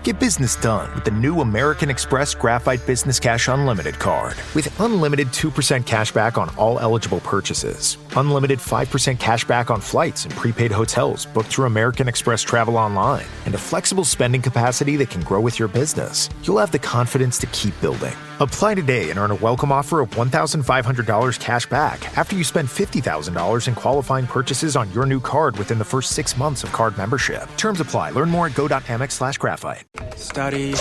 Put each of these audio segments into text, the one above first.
Get business done with the new American Express Graphite Business Cash Unlimited card. With unlimited 2% cash back on all eligible purchases, unlimited 5% cash back on flights and prepaid hotels booked through American Express Travel Online, and a flexible spending capacity that can grow with your business, you'll have the confidence to keep building. Apply today and earn a welcome offer of $1,500 cash back after you spend $50,000 in qualifying purchases on your new card within the first 6 months of card membership. Terms apply. Learn more at go.amex/graphite. Study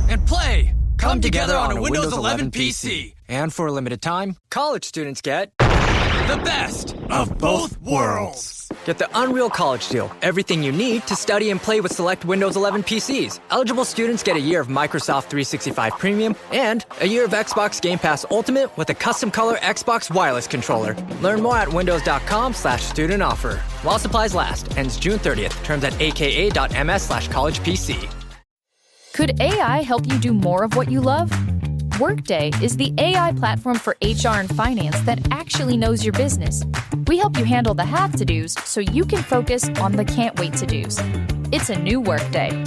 and play come together on a Windows 11 PC. And for a limited time, college students get the best of both worlds. Get the Unreal College Deal. Everything you need to study and play with select Windows 11 PCs. Eligible students get a year of Microsoft 365 Premium and a year of Xbox Game Pass Ultimate with a custom color Xbox wireless controller. Learn more at windows.com/student offer. While supplies last. Ends June 30th. Terms at aka.ms/collegepc. Could AI help you do more of what you love? Workday is the AI platform for HR and finance that actually knows your business. We help you handle the have to-dos so you can focus on the can't wait to-dos. It's a new Workday.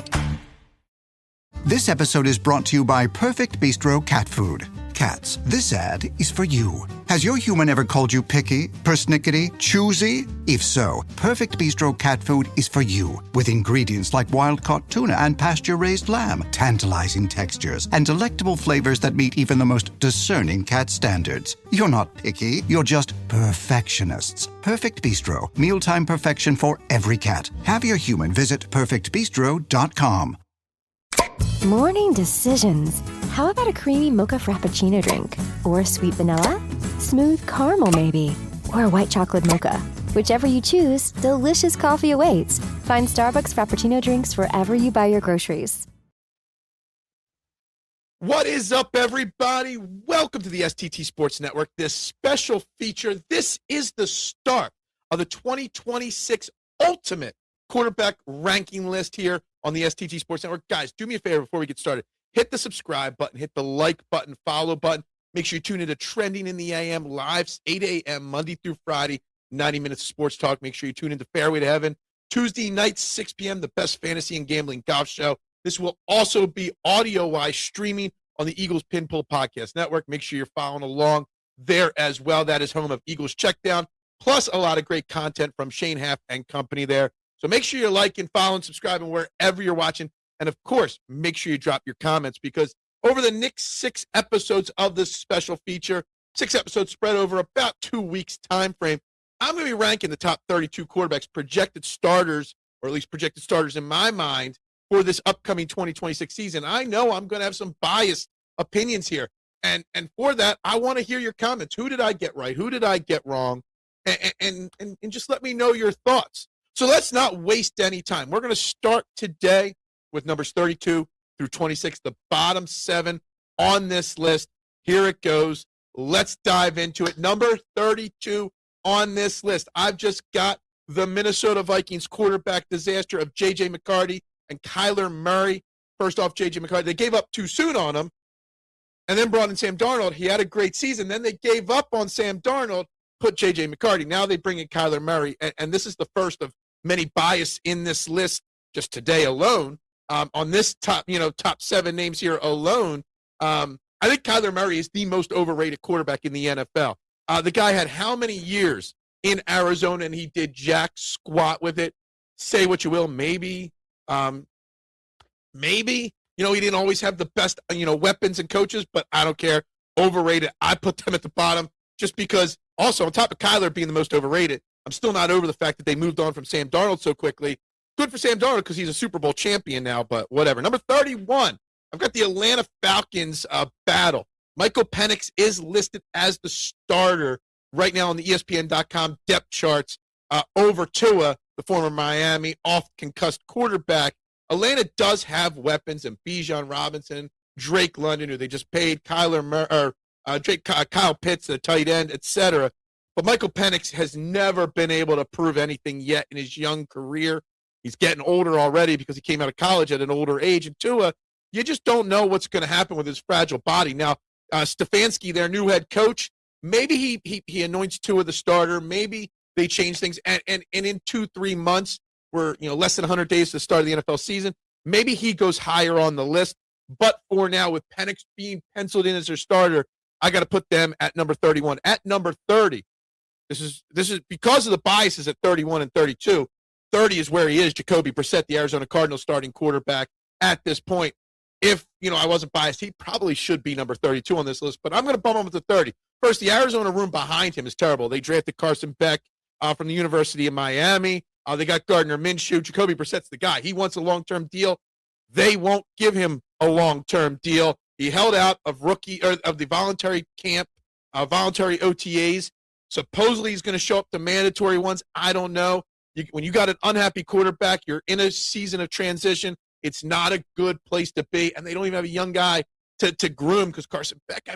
This episode is brought to you by Perfect Bistro Cat Food. Cats, this ad is for you. Has your human ever called you picky, persnickety, choosy? If so, Perfect Bistro Cat Food is for you. With ingredients like wild-caught tuna and pasture-raised lamb, tantalizing textures, and delectable flavors that meet even the most discerning cat standards. You're not picky, you're just perfectionists. Perfect Bistro, mealtime perfection for every cat. Have your human visit perfectbistro.com. Morning decisions. How about a creamy mocha frappuccino drink? Or sweet vanilla? Smooth caramel maybe? Or a white chocolate mocha? Whichever you choose, delicious coffee awaits. Find Starbucks Frappuccino drinks wherever you buy your groceries. What is up, everybody? Welcome to the STT Sports Network, this special feature. This is the start of the 2026 Ultimate Quarterback Ranking List here on the STT Sports Network. Guys, do me a favor before we get started. Hit the subscribe button, hit the like button, follow button. Make sure you tune into Trending in the AM live, 8 a.m. Monday through Friday, 90 minutes of sports talk. Make sure you tune into Fairway to Heaven. Tuesday nights, 6 p.m., the best fantasy and gambling golf show. This will also be audio-wise streaming on the Eagles Pin Pull Podcast Network. Make sure you're following along there as well. That is home of Eagles Checkdown, plus a lot of great content from Shane Haff and company there. So make sure you're liking, following, subscribing wherever you're watching. And, of course, make sure you drop your comments because over the next 6 episodes of this special feature, 6 episodes spread over about 2 weeks time frame, I'm going to be ranking the top 32 quarterbacks, projected starters, or at least projected starters in my mind, for this upcoming 2026 season. I know I'm going to have some biased opinions here. And for that, I want to hear your comments. Who did I get right? Who did I get wrong? And just let me know your thoughts. So let's not waste any time. We're going to start today with numbers 32 through 26, the bottom 7 on this list. Here it goes. Let's dive into it. Number 32 on this list. I've just got the Minnesota Vikings quarterback disaster of J.J. McCarthy and Kyler Murray. First off, J.J. McCarthy, they gave up too soon on him and then brought in Sam Darnold. He had a great season. Then they gave up on Sam Darnold, put J.J. McCarthy. Now they bring in Kyler Murray, and this is the first of many bias in this list just today alone. On this top 7 names here alone, I think Kyler Murray is the most overrated quarterback in the NFL. The guy had how many years in Arizona, and he did jack squat with it. Say what you will, maybe, he didn't always have the best, weapons and coaches, but I don't care. Overrated. I put them at the bottom just because. Also, on top of Kyler being the most overrated, I'm still not over the fact that they moved on from Sam Darnold so quickly. Good for Sam Darnold because he's a Super Bowl champion now, but whatever. Number 31, I've got the Atlanta Falcons battle. Michael Penix is listed as the starter right now on the ESPN.com depth charts over Tua, the former Miami oft-concussed quarterback. Atlanta does have weapons in Bijan Robinson, Drake London, who they just paid, Kyle Pitts, the tight end, etc. But Michael Penix has never been able to prove anything yet in his young career. He's getting older already because he came out of college at an older age. And Tua, you just don't know what's going to happen with his fragile body. Now, Stefanski, their new head coach, maybe he anoints Tua the starter. Maybe they change things. And in 2-3 months, we're less than 100 days to the start of the NFL season, maybe he goes higher on the list. But for now, with Penix being penciled in as their starter, I got to put them at number 31. At number 30, this is because of the biases at 31 and 32. 30 is where he is, Jacoby Brissett, the Arizona Cardinals starting quarterback at this point. If, I wasn't biased, he probably should be number 32 on this list, but I'm going to bump him up to 30. First, the Arizona room behind him is terrible. They drafted Carson Beck from the University of Miami. They got Gardner Minshew. Jacoby Brissett's the guy. He wants a long-term deal. They won't give him a long-term deal. He held out of the voluntary camp, voluntary OTAs. Supposedly he's going to show up to mandatory ones. I don't know. When you got an unhappy quarterback, you're in a season of transition. It's not a good place to be, and they don't even have a young guy to groom because Carson Beck,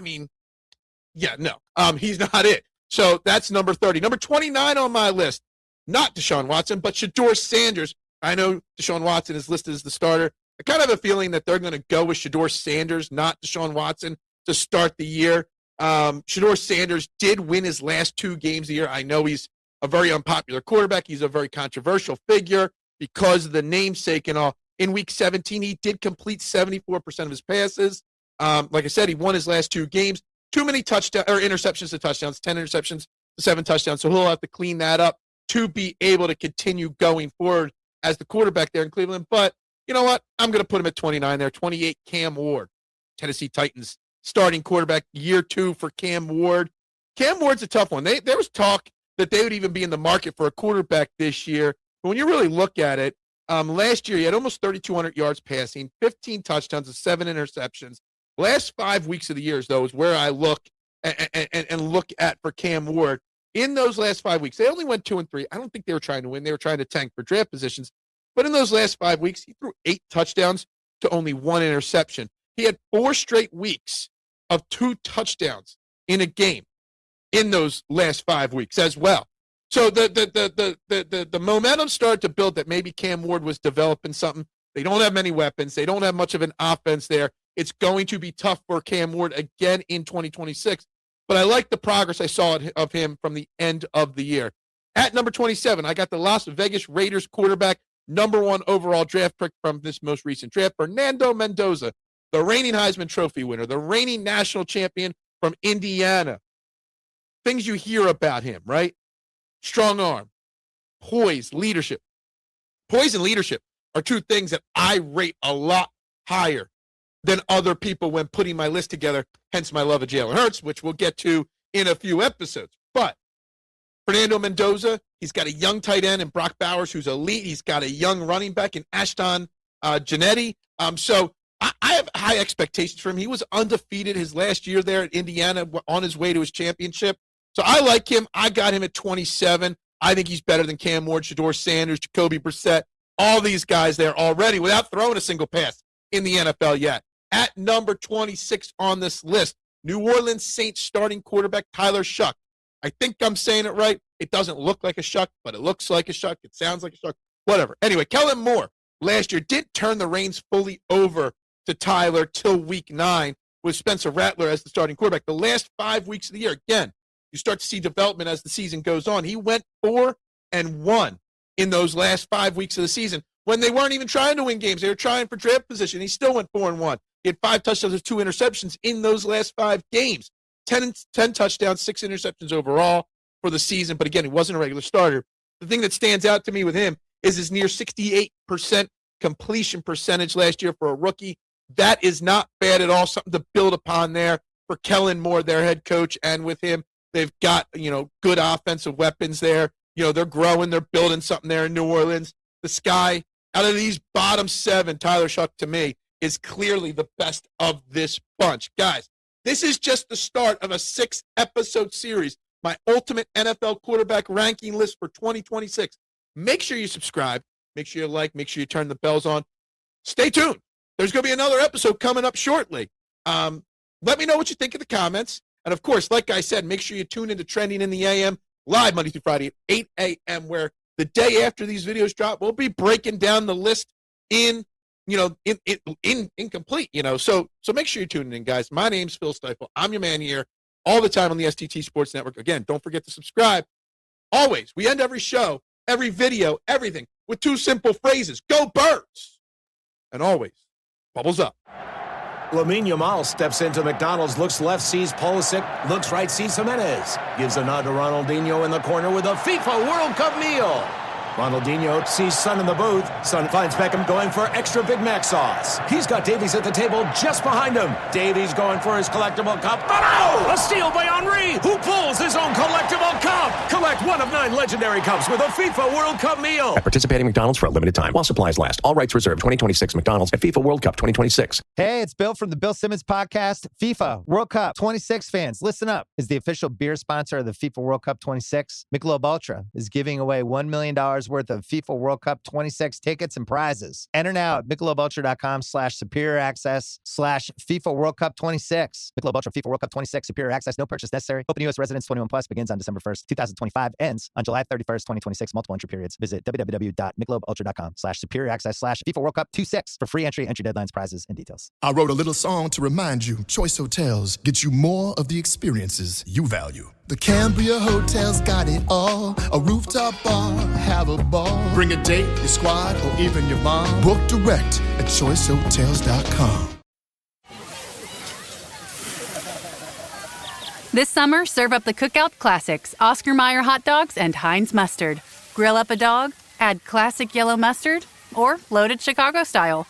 he's not it. So that's number 30. Number 29 on my list, not Deshaun Watson, but Shedeur Sanders. I know Deshaun Watson is listed as the starter. I kind of have a feeling that they're going to go with Shedeur Sanders, not Deshaun Watson, to start the year. Shedeur Sanders did win his last 2 games of the year. I know he's a very unpopular quarterback. He's a very controversial figure because of the namesake and all. In Week 17, he did complete 74% of his passes. Like I said, he won his last 2 games. Too many interceptions to touchdowns, 10 interceptions to 7 touchdowns. So he'll have to clean that up to be able to continue going forward as the quarterback there in Cleveland. But you know what? I'm going to put him at 29 there. 28, Cam Ward, Tennessee Titans starting quarterback, year 2 for Cam Ward. Cam Ward's a tough one. There was talk that they would even be in the market for a quarterback this year. But when you really look at it, last year he had almost 3,200 yards passing, 15 touchdowns, and 7 interceptions. Last 5 weeks of the years, though, is where I look and look at for Cam Ward. In those last 5 weeks, they only went 2-3. I don't think they were trying to win. They were trying to tank for draft positions. But in those last 5 weeks, he threw 8 touchdowns to only 1 interception. He had 4 straight weeks of 2 touchdowns in a game in those last 5 weeks as well. So the momentum started to build that maybe Cam Ward was developing something. They don't have many weapons. They don't have much of an offense there. It's going to be tough for Cam Ward again in 2026. But I like the progress I saw of him from the end of the year. At number 27, I got the Las Vegas Raiders quarterback, number 1 overall draft pick from this most recent draft, Fernando Mendoza, the reigning Heisman Trophy winner, the reigning national champion from Indiana. Things you hear about him, right? Strong arm, poise, leadership. Poise and leadership are 2 things that I rate a lot higher than other people when putting my list together, hence my love of Jalen Hurts, which we'll get to in a few episodes. But Fernando Mendoza, he's got a young tight end in Brock Bowers who's elite. He's got a young running back in Ashton Janetti. So I have high expectations for him. He was undefeated his last year there at Indiana on his way to his championship. So I like him. I got him at 27. I think he's better than Cam Ward, Shedeur Sanders, Jacoby Brissett, all these guys there already without throwing a single pass in the NFL yet. At number 26 on this list, New Orleans Saints starting quarterback Tyler Shuck. I think I'm saying it right. It doesn't look like a Shuck, but it looks like a Shuck. It sounds like a Shuck. Whatever. Anyway, Kellen Moore last year did turn the reins fully over to Tyler till week 9 with Spencer Rattler as the starting quarterback. The last 5 weeks of the year, again, you start to see development as the season goes on. He went 4-1 in those last 5 weeks of the season when they weren't even trying to win games. They were trying for draft position. He still went 4-1. He had 5 touchdowns and 2 interceptions in those last 5 games. 10 touchdowns, 6 interceptions overall for the season. But again, he wasn't a regular starter. The thing that stands out to me with him is his near 68% completion percentage last year for a rookie. That is not bad at all. Something to build upon there for Kellen Moore, their head coach, and with him. They've got, good offensive weapons there. They're growing. They're building something there in New Orleans. The Sky, out of these bottom 7, Tyler Shuck, to me, is clearly the best of this bunch. Guys, this is just the start of a 6-episode series, my ultimate NFL quarterback ranking list for 2026. Make sure you subscribe. Make sure you like. Make sure you turn the bells on. Stay tuned. There's going to be another episode coming up shortly. Let me know what you think in the comments. And, of course, like I said, make sure you tune into Trending in the AM live Monday through Friday at 8 a.m., where the day after these videos drop, we'll be breaking down the list in incomplete, So make sure you're tuning in, guys. My name's Phil Stiefel. I'm your man here all the time on the STT Sports Network. Again, don't forget to subscribe. Always, we end every show, every video, everything with 2 simple phrases. Go Birds! And always, bubbles up. Lamine Yamal steps into McDonald's, looks left, sees Pulisic, looks right, sees Jimenez. Gives a nod to Ronaldinho in the corner with a FIFA World Cup meal. Ronaldinho sees Son in the booth. Son finds Beckham going for extra Big Mac sauce. He's got Davies at the table just behind him. Davies going for his collectible cup. But oh! A steal by Henry, who pulls his own collectible cup. Collect one of 9 legendary cups with a FIFA World Cup meal. At participating McDonald's for a limited time while supplies last. All rights reserved. 2026 McDonald's at FIFA World Cup 2026. Hey, it's Bill from the Bill Simmons Podcast. FIFA World Cup 26 fans, listen up. As the official beer sponsor of the FIFA World Cup 26, Michelob Ultra is giving away $1 million worth of FIFA World Cup 26 tickets and prizes. Enter now at MichelobUltra.com/superior access/FIFA World Cup 26. Michelob Ultra FIFA World Cup 26 superior access. No purchase necessary. Open U.S. residents 21 plus begins on December 1st, 2025. Ends on July 31st, 2026. Multiple entry periods. Visit www.MichelobUltra.com/superior access/FIFA World Cup 26 for free entry deadlines, prizes, and details. I wrote a little song to remind you. Choice Hotels get you more of the experiences you value. The Cambria Hotel's got it all. A rooftop bar, have a ball. Bring a date, your squad, or even your mom. Book direct at choicehotels.com. This summer, serve up the Cookout Classics, Oscar Mayer hot dogs and Heinz mustard. Grill up a dog, add classic yellow mustard, or loaded Chicago style.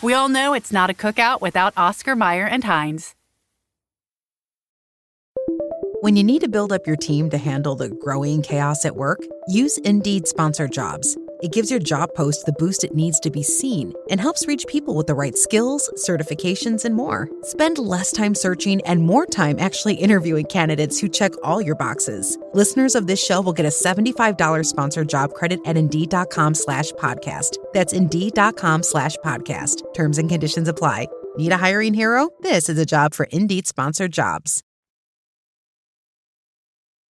We all know it's not a cookout without Oscar Mayer and Heinz. When you need to build up your team to handle the growing chaos at work, use Indeed Sponsored Jobs. It gives your job post the boost it needs to be seen and helps reach people with the right skills, certifications, and more. Spend less time searching and more time actually interviewing candidates who check all your boxes. Listeners of this show will get a $75 sponsored job credit at Indeed.com/podcast. That's Indeed.com/podcast. Terms and conditions apply. Need a hiring hero? This is a job for Indeed Sponsored Jobs.